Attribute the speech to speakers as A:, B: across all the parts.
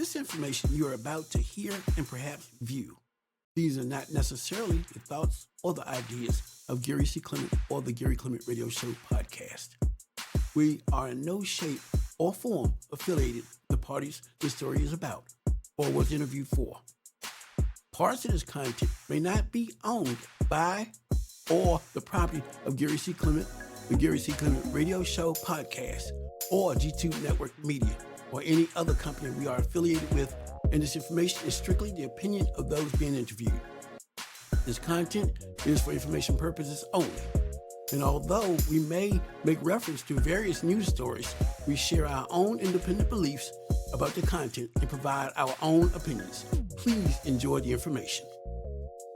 A: this information you are about to hear and perhaps view. These are not necessarily the thoughts or the ideas of Gary C.Clement or the Gary Clement Radio Show podcast. We are in no shape or form affiliated with the parties this story is about or was interviewed for. Parts of this content may not be owned by or the property of Gary C. Clement, the Gary C. Clement Radio Show podcast, or G2 Network Media, or any other company we are affiliated with, and this information is strictly the opinion of those being interviewed. This content is for information purposes only, and although we may make reference to various news stories, we share our own independent beliefs about the content and provide our own opinions. Please enjoy the information.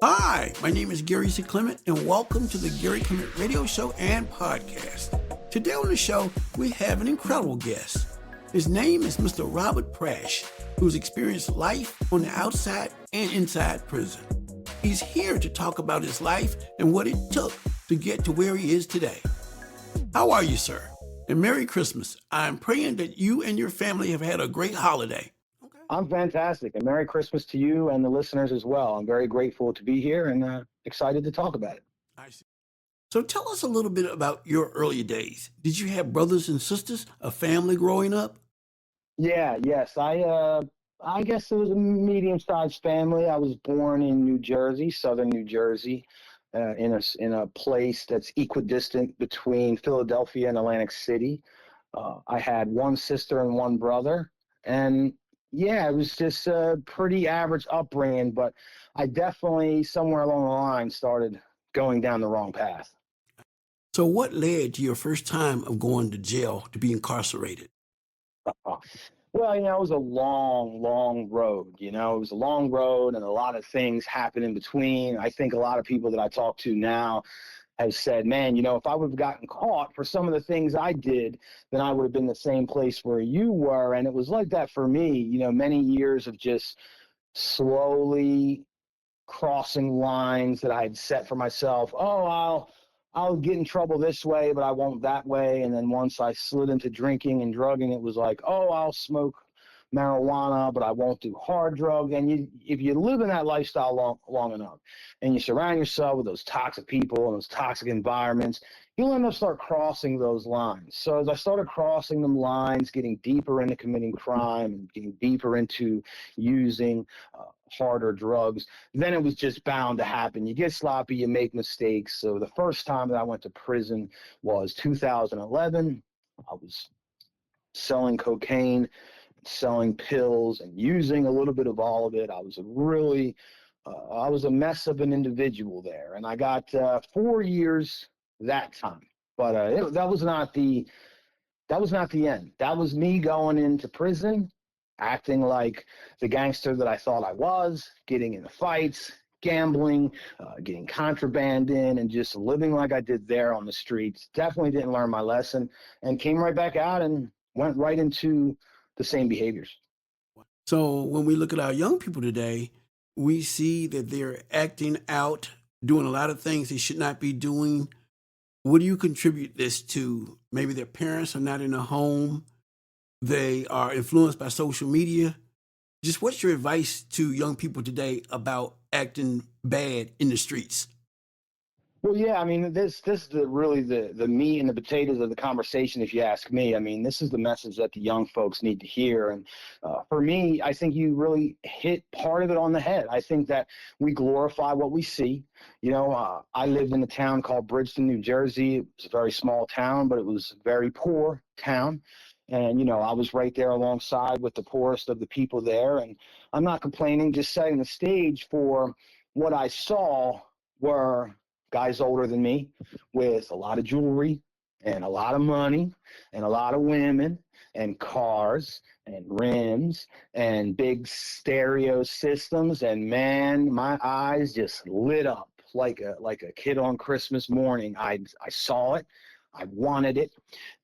A: Hi, my name is Gary C. Clement, and welcome to the Gary Clement Radio Show and Podcast. Today on the show, we have an incredible guest. His name is Mr. Robert Prasch, who's experienced life on the outside and inside prison. He's here to talk about his life and what it took to get to where he is today. How are you, sir? And Merry Christmas. I'm praying that you and your family have had a great holiday.
B: I'm fantastic, and Merry Christmas to you and the listeners as well. I'm very grateful to be here and excited to talk about it.
A: I see. So tell us a little bit about your early days. Did you have brothers and sisters, a family growing up?
B: Yes. I guess it was a medium-sized family. I was born in New Jersey, southern New Jersey, in a place that's equidistant between Philadelphia and Atlantic City. I had one sister and one brother, and yeah, it was just a pretty average upbringing, but I definitely, somewhere along the line, started going down the wrong path.
A: So what led to your first time of going to jail to be incarcerated?
B: Well, it was a long road. It was a long road, and a lot of things happened in between. I think a lot of people that I talk to now have said, man, if I would have gotten caught for some of the things I did, then I would have been the same place where you were. And it was like that for me, many years of just slowly crossing lines that I had set for myself. Oh, I'll get in trouble this way, but I won't that way. And then once I slid into drinking and drugging, it was like, oh, I'll smoke marijuana, but I won't do hard drugs. And if you live in that lifestyle long enough, and you surround yourself with those toxic people and those toxic environments, you'll end up start crossing those lines. So as I started crossing them lines, getting deeper into committing crime and getting deeper into using harder drugs, then it was just bound to happen. You get sloppy, you make mistakes. So the first time that I went to prison was 2011. I was selling cocaine, selling pills, and using a little bit of all of it. I was a mess of an individual there, and I got 4 years that time. But that was not the end. That was me going into prison, acting like the gangster that I thought I was, getting into fights, gambling, getting contraband in, and just living like I did there on the streets. Definitely didn't learn my lesson, and came right back out and went right into the same behaviors.
A: So when we look at our young people today, we see that they're acting out, doing a lot of things they should not be doing. What do you contribute this to? Maybe their parents are not in the home. They are influenced by social media. Just what's your advice to young people today about acting bad in the streets?
B: Well, yeah, this is really the meat and the potatoes of the conversation, if you ask me. This is the message that the young folks need to hear. And for me, I think you really hit part of it on the head. I think that we glorify what we see. I lived in a town called Bridgeton, New Jersey. It was a very small town, but it was a very poor town. And, I was right there alongside with the poorest of the people there. And I'm not complaining, just setting the stage for what I saw were guys older than me with a lot of jewelry and a lot of money and a lot of women and cars and rims and big stereo systems. And man, my eyes just lit up like a kid on Christmas morning. I saw it, I wanted it,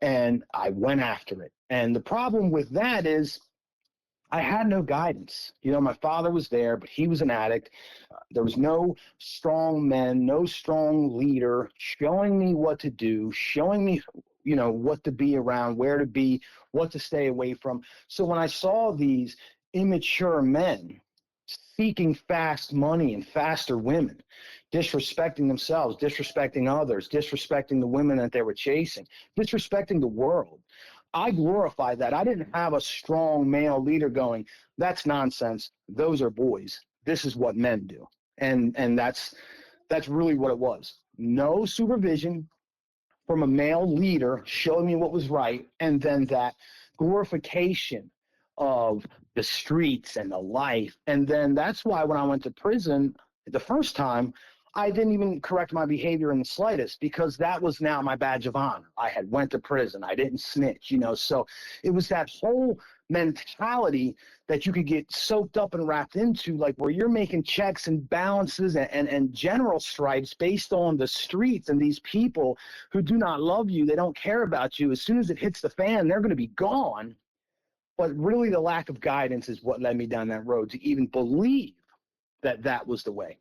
B: and I went after it. And the problem with that is I had no guidance. My father was there, but he was an addict. There was no strong men, no strong leader showing me what to do, showing me, what to be around, where to be, what to stay away from. So when I saw these immature men seeking fast money and faster women, disrespecting themselves, disrespecting others, disrespecting the women that they were chasing, disrespecting the world. I glorify that. I didn't have a strong male leader going, that's nonsense. Those are boys. This is what men do. And that's really what it was. No supervision from a male leader showing me what was right, and then that glorification of the streets and the life. And then that's why when I went to prison the first time, I didn't even correct my behavior in the slightest, because that was now my badge of honor. I had went to prison. I didn't snitch, so it was that whole mentality that you could get soaked up and wrapped into, like where you're making checks and balances and general stripes based on the streets and these people who do not love you. They don't care about you. As soon as it hits the fan, they're going to be gone. But really the lack of guidance is what led me down that road to even believe that that was the way.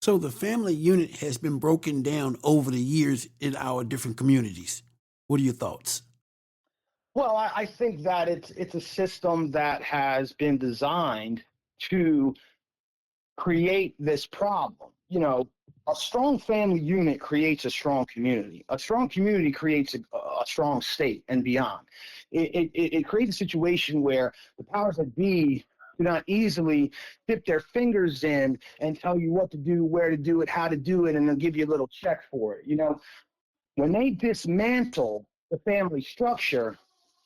A: So the family unit has been broken down over the years in our different communities. What are your thoughts?
B: Well, I think that it's a system that has been designed to create this problem. A strong family unit creates a strong community. A strong community creates a strong state and beyond. It creates a situation where the powers that be do not easily dip their fingers in and tell you what to do, where to do it, how to do it, and they'll give you a little check for it. When they dismantle the family structure,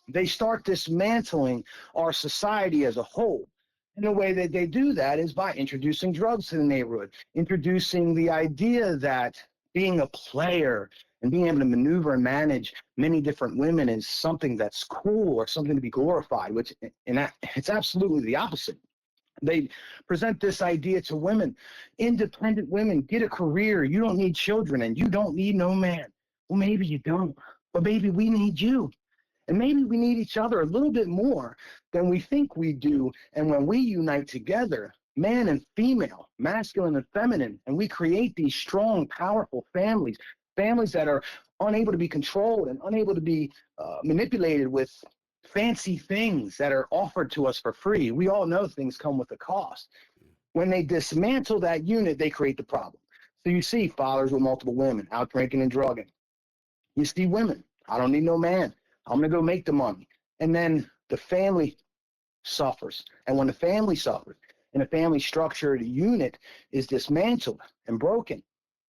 B: they start dismantling our society as a whole. And the way that they do that is by introducing drugs to the neighborhood, introducing the idea that being a player and being able to maneuver and manage many different women is something that's cool or something to be glorified, which it's absolutely the opposite. They present this idea to women, independent women, get a career, you don't need children, and you don't need no man. Well, maybe you don't, but maybe we need you. And maybe we need each other a little bit more than we think we do. And when we unite together, man and female, masculine and feminine, and we create these strong, powerful families, families that are unable to be controlled and unable to be manipulated with fancy things that are offered to us for free. We all know things come with a cost. When they dismantle that unit, they create the problem. So you see fathers with multiple women out drinking and drugging. You see women, I don't need no man. I'm going to go make the money. And then the family suffers. And when the family suffers and the family structure, the unit is dismantled and broken,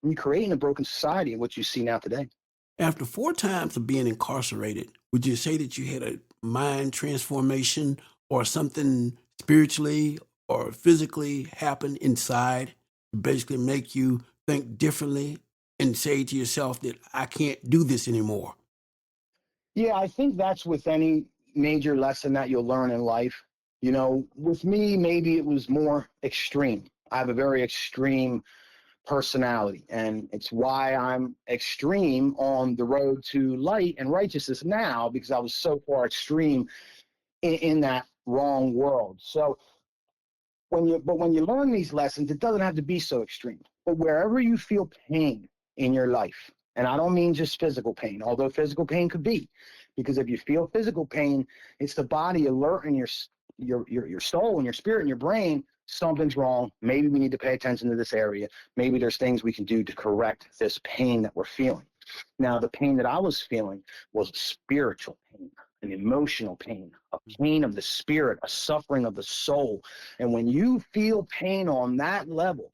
B: and you're creating a broken society of what you see now today.
A: After 4 times of being incarcerated, would you say that you had a mind transformation or something spiritually or physically happen inside to basically make you think differently and say to yourself that I can't do this anymore?
B: Yeah, I think that's with any major lesson that you'll learn in life. With me, maybe it was more extreme. I have a very extreme personality, and it's why I'm extreme on the road to light and righteousness now, because I was so far extreme in that wrong world. So when you learn these lessons, it doesn't have to be so extreme. But wherever you feel pain in your life, and I don't mean just physical pain, although physical pain could be, because if you feel physical pain, it's the body alerting your soul and your spirit and your brain, something's wrong. Maybe we need to pay attention to this area. Maybe there's things we can do to correct this pain that we're feeling. Now, the pain that I was feeling was spiritual pain, an emotional pain, a pain of the spirit, a suffering of the soul. And when you feel pain on that level,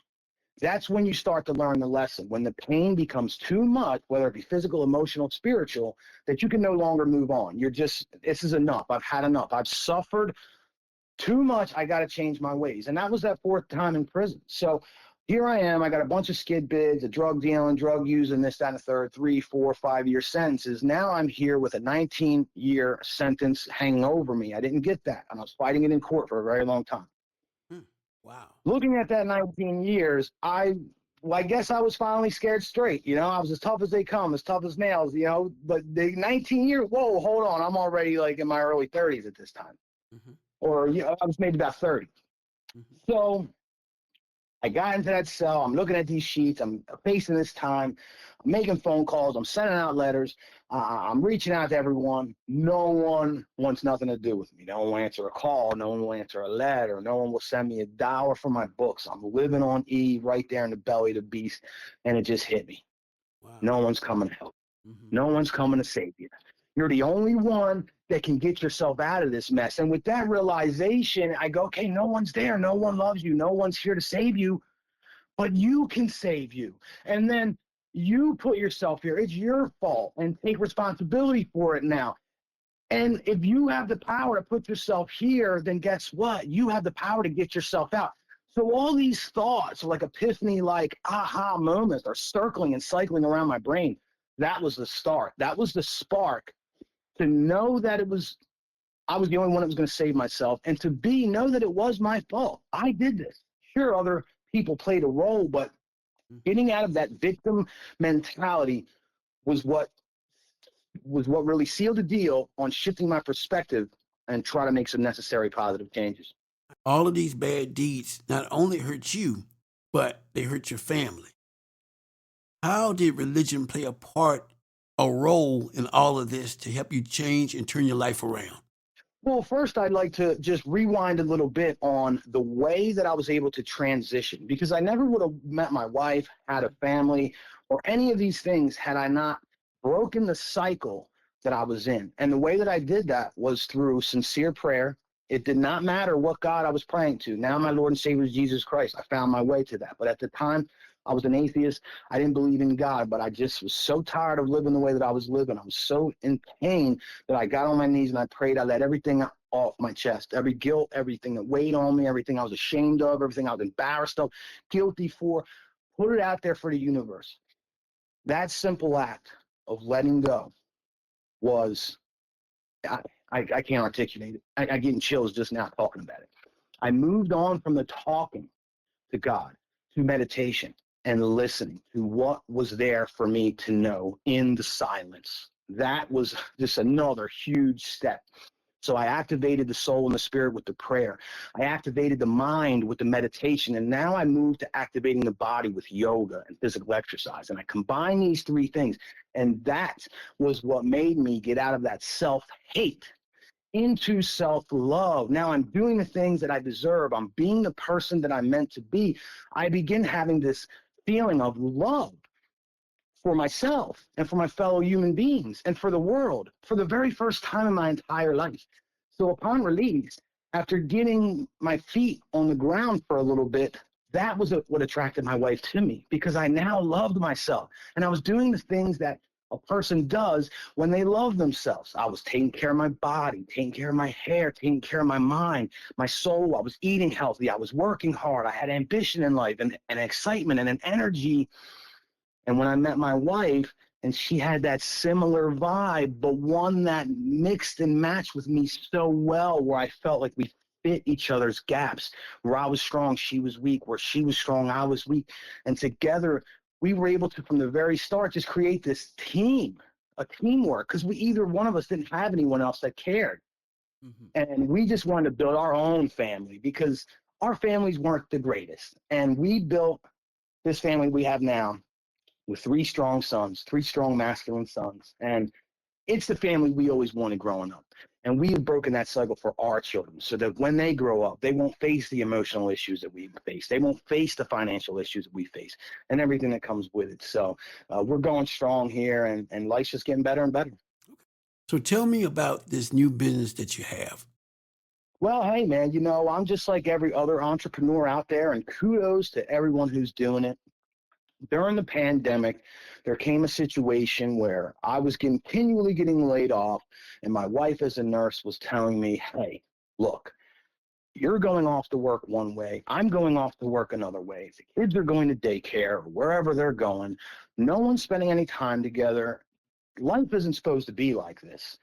B: that's when you start to learn the lesson. When the pain becomes too much, whether it be physical, emotional, spiritual, that you can no longer move on. This is enough. I've had enough. I've suffered too much. I got to change my ways. And that was that 4th time in prison. So here I am. I got a bunch of skid bids, a drug dealing, drug using, this, that, and the third, 3, 4, 5-year sentences. Now I'm here with a 19-year sentence hanging over me. I didn't get that. And I was fighting it in court for a very long time.
A: Wow.
B: Looking at that 19 years, I guess I was finally scared straight. I was as tough as they come, as tough as nails, but the 19 years, whoa, hold on. I'm already like in my early 30s at this time. Mm-hmm. Or I was maybe about 30. Mm-hmm. So I got into that cell. I'm looking at these sheets. I'm facing this time. I'm making phone calls. I'm sending out letters. I'm reaching out to everyone. No one wants nothing to do with me. No one will answer a call. No one will answer a letter. No one will send me $1 for my books. I'm living on E right there in the belly of the beast, and it just hit me.
A: Wow.
B: No one's coming to help.
A: Mm-hmm.
B: No one's coming to save you. You're the only one that can get yourself out of this mess. And with that realization, I go, okay, no one's there. No one loves you. No one's here to save you, but you can save you. And then you put yourself here. It's your fault, and take responsibility for it now. And if you have the power to put yourself here, then guess what? You have the power to get yourself out. So all these thoughts, like epiphany, like aha moments, are circling and cycling around my brain. That was the start. That was the spark to know that I was the only one that was going to save myself, and to know that it was my fault. I did this. Sure, other people played a role, but getting out of that victim mentality was what really sealed the deal on shifting my perspective and try to make some necessary positive changes.
A: All of these bad deeds not only hurt you, but they hurt your family. How did religion play a role in all of this to help you change and turn your life around?
B: Well, first, I'd like to just rewind a little bit on the way that I was able to transition, because I never would have met my wife, had a family, or any of these things had I not broken the cycle that I was in. And the way that I did that was through sincere prayer. It did not matter what God I was praying to. Now my Lord and Savior is Jesus Christ. I found my way to that. But at the time, I was an atheist. I didn't believe in God, but I just was so tired of living the way that I was living. I was so in pain that I got on my knees and I prayed. I let everything off my chest, every guilt, everything that weighed on me, everything I was ashamed of, everything I was embarrassed of, guilty for, put it out there for the universe. That simple act of letting go was, I can't articulate it. I getting chills just now talking about it. I moved on from the talking to God, to meditation, and listening to what was there for me to know in the silence. That was just another huge step. So I activated the soul and the spirit with the prayer. I activated the mind with the meditation. And now I moved to activating the body with yoga and physical exercise. And I combine these three things. And that was what made me get out of that self-hate into self-love. Now I'm doing the things that I deserve. I'm being the person that I'm meant to be. I begin having this feeling of love for myself and for my fellow human beings and for the world for the very first time in my entire life. So upon release, after getting my feet on the ground for a little bit, that was what attracted my wife to me, because I now loved myself and I was doing the things that a person does when they love themselves. I was taking care of my body, taking care of my hair, taking care of my mind, my soul. I was eating healthy. I was working hard. I had ambition in life and excitement and an energy. And when I met my wife, and she had that similar vibe, but one that mixed and matched with me so well, where I felt like we fit each other's gaps, where I was strong, she was weak, where she was strong, I was weak. And together, we were able to, from the very start, just create this team, a teamwork, because either one of us didn't have anyone else that cared. Mm-hmm. And we just wanted to build our own family, because our families weren't the greatest. And we built this family we have now with 3 strong sons, 3 strong masculine sons. And it's the family we always wanted growing up. And we have broken that cycle for our children, so that when they grow up, they won't face the emotional issues that we face. They won't face the financial issues that we face and everything that comes with it. So we're going strong here, and life's just getting better and better.
A: So tell me about this new business that you have.
B: Well, hey, man, I'm just like every other entrepreneur out there, and kudos to everyone who's doing it. During the pandemic, there came a situation where I was continually getting laid off, and my wife as a nurse was telling me, hey, look, you're going off to work one way, I'm going off to work another way. The kids are going to daycare or wherever they're going. No one's spending any time together. Life isn't supposed to be like this.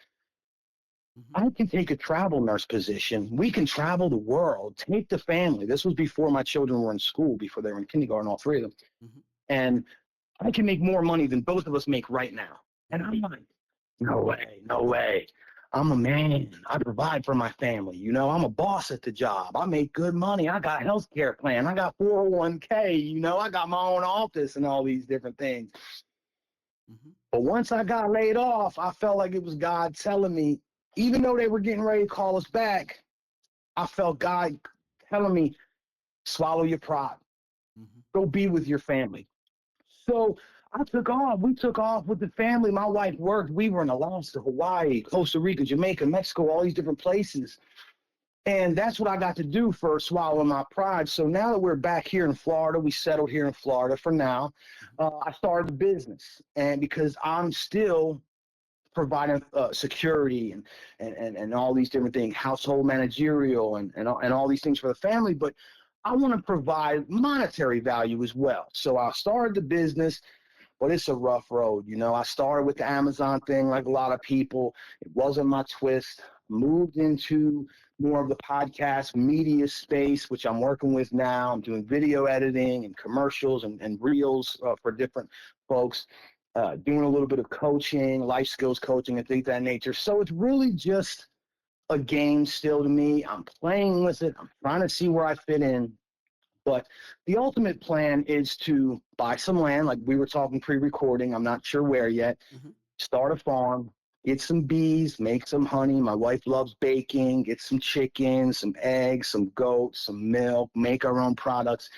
B: I can take a travel nurse position. We can travel the world, take the family. This was before my children were in school, before they were in kindergarten, all 3 of them. Mm-hmm. And I can make more money than both of us make right now. And I'm like, no way, no way. I'm a man. I provide for my family. You know, I'm a boss at the job. I make good money. I got a health care plan. I got 401k. You know, I got my own office and all these different things.
A: Mm-hmm.
B: But once I got laid off, I felt like it was God telling me, even though they were getting ready to call us back, I felt God telling me, swallow your pride.
A: Mm-hmm.
B: Go be with your family. So I took off. We took off with the family. My wife worked. We were in Alaska, Hawaii, Costa Rica, Jamaica, Mexico, all these different places. And that's what I got to do for swallowing my pride. So now that we're back here in Florida, we settled here in Florida for now. I started a business, and because I'm still providing security and all these different things, household managerial and all these things for the family, but I want to provide monetary value as well. So I started the business, but it's a rough road. You know, I started with the Amazon thing like a lot of people. It wasn't my twist. Moved into more of the podcast media space, which I'm working with now. I'm doing video editing and commercials and reels for different folks, doing a little bit of coaching, life skills coaching and things of that nature. So it's really just a game still to me. I'm playing with it. I'm trying to see where I fit in. But the ultimate plan is to buy some land, like we were talking pre-recording. I'm not sure where yet.
A: Mm-hmm.
B: Start a farm, get some bees, make some honey. My wife loves baking. Get some chicken, some eggs, some goats, some milk. Make our own products.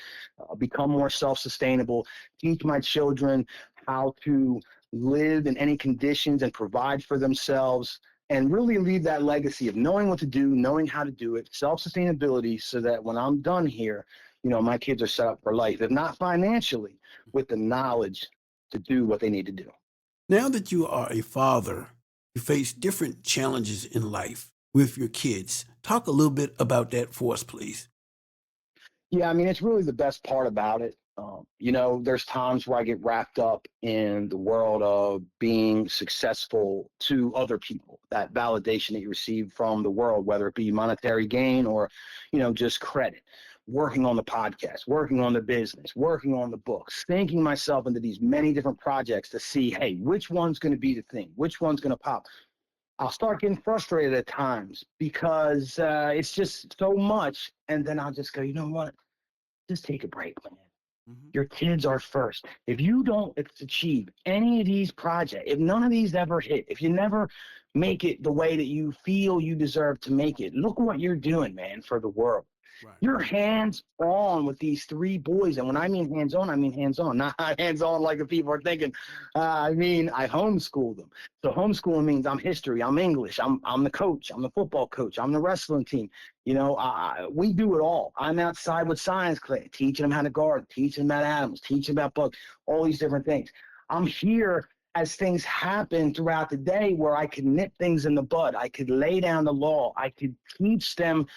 B: Become more self-sustainable. Teach my children how to live in any conditions and provide for themselves. And really leave that legacy of knowing what to do, knowing how to do it, self-sustainability, so that when I'm done here, you know, my kids are set up for life, if not financially, with the knowledge to do what they need to do.
A: Now that you are a father, you face different challenges in life with your kids. Talk a little bit about that for us, please.
B: Yeah, I mean, it's really the best part about it. You know, there's times where I get wrapped up in the world of being successful to other people, that validation that you receive from the world, whether it be monetary gain or, you know, just credit. Working on the podcast, working on the business, working on the books, thinking myself into these many different projects to see, hey, which one's going to be the thing? Which one's going to pop? I'll start getting frustrated at times because it's just so much. And then I'll just go, you know what? Just take a break, man.
A: Mm-hmm.
B: Your kids are first. If you don't achieve any of these projects, if none of these ever hit, if you never make it the way that you feel you deserve to make it, look what you're doing, man, for the world.
A: Right.
B: You're hands on with these three boys. And when I mean hands on, I mean hands on, not hands on like the people are thinking. I mean, I homeschool them. So homeschooling means I'm history, I'm English, I'm the coach, I'm the football coach, I'm the wrestling team. You know, we do it all. I'm outside with science class, teaching them how to garden, teaching them about animals, teaching about bugs, all these different things. I'm here as things happen throughout the day where I could nip things in the bud. I could lay down the law. I could teach them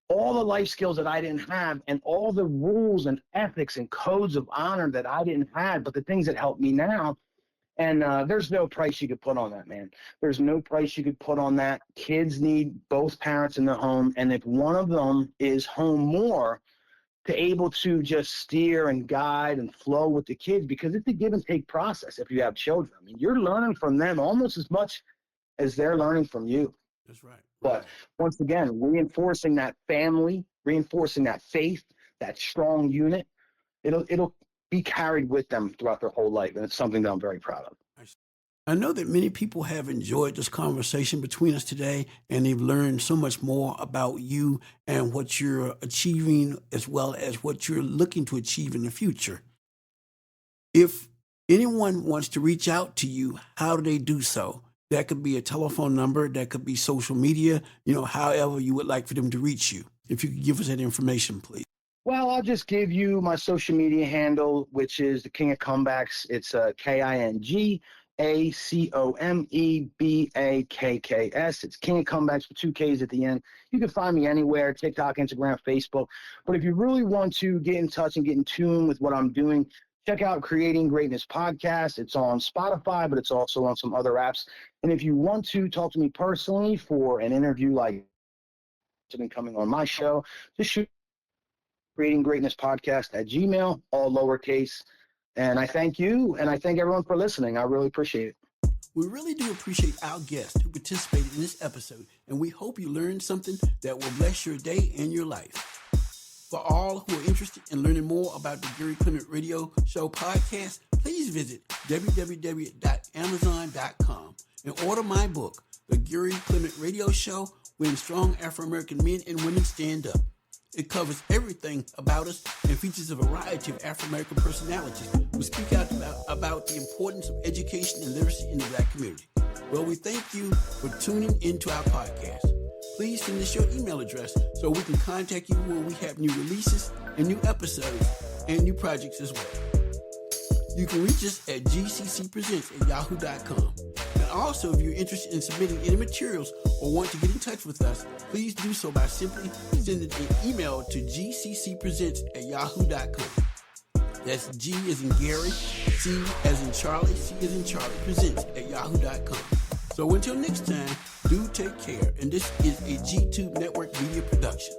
B: all the life skills that I didn't have and all the rules and ethics and codes of honor that I didn't have, but the things that help me now. And there's no price you could put on that, man. There's no price you could put on that. Kids need both parents in the home. And if one of them is home more, to able to just steer and guide and flow with the kids, because it's a give and take process if you have children. I mean, you're learning from them almost as much as they're learning from you.
A: That's right.
B: But once again, reinforcing that family, reinforcing that faith, that strong unit, it'll be carried with them throughout their whole life. And it's something that I'm very proud of.
A: I know that many people have enjoyed this conversation between us today, and they've learned so much more about you and what you're achieving, as well as what you're looking to achieve in the future. If anyone wants to reach out to you, how do they do so? That could be a telephone number, that could be social media, however you would like for them to reach you. If you could give us that information, please.
B: Well, I'll just give you my social media handle, which is the King of Comebacks. It's KingAComebakks. It's King of Comebacks with two Ks at the end. You can find me anywhere, TikTok, Instagram, Facebook. But if you really want to get in touch and get in tune with what I'm doing, check out Creating Greatness Podcast. It's on Spotify, but it's also on some other apps. And if you want to talk to me personally for an interview like coming on my show, just shoot Creating Greatness Podcast at Gmail, all lowercase. And I thank you, and I thank everyone for listening. I really appreciate it.
A: We really do appreciate our guests who participated in this episode, and we hope you learned something that will bless your day and your life. For all who are interested in learning more about the Gary Clement Radio Show podcast, please visit www.amazon.com and order my book, The Gary Clement Radio Show, When Strong Afro-American Men and Women Stand Up. It covers everything about us and features a variety of Afro-American personalities who speak out about the importance of education and literacy in the Black community. Well, we thank you for tuning into our podcast. Please send us your email address so we can contact you when we have new releases and new episodes and new projects as well. You can reach us at gccpresents@yahoo.com. And also, if you're interested in submitting any materials or want to get in touch with us, please do so by simply sending an email to gccpresents@yahoo.com. That's G as in Gary, C as in Charlie, C as in Charlie, presents@yahoo.com. So until next time, do take care. And this is a G-Tube Network Media production.